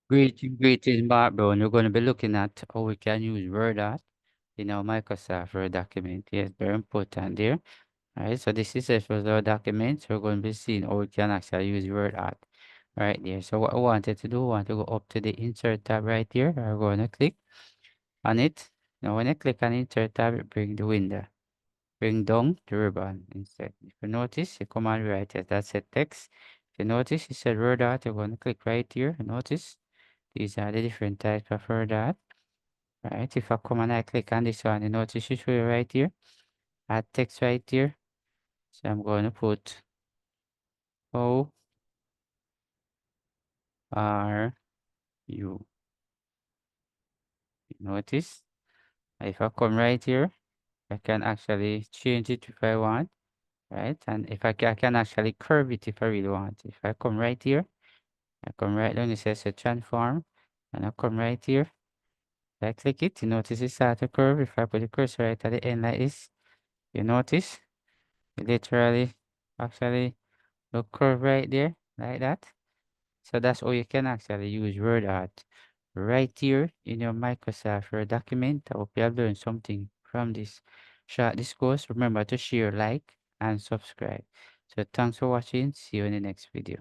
Greetings, background. We're going to be looking at how we can use Wordart in our Microsoft Word document. Yes, very important there. All right, so this is it for the document. So we're going to be seeing how we can actually use Wordart right there. So what I wanted to do, I want to go up to the Insert tab right here. I'm going to click on it. Now, when I click on Insert tab, it brings the window. Bring down the ribbon instead. If you notice, the command right here, that said text. If you notice, it said Wordart. You're going to click right here. Notice. These are the different types of Wordart. Right, if I come and I click on this one, you notice it show you right here. Add text right here. So I'm going to put how are you? Notice if I come right here, I can actually change it if I want, right? And if I can actually curve it if I really want. If I come right here, I come right down, it says a transform, and I come right here. If I click it, you notice it start to curve. If I put the cursor right at the end like this, you notice it literally actually look curve right there, like that. So that's how you can actually use Wordart right here in your Microsoft Word document. I hope you have learned something from this short discourse. Remember to share, like, and subscribe. So thanks for watching. See you in the next video.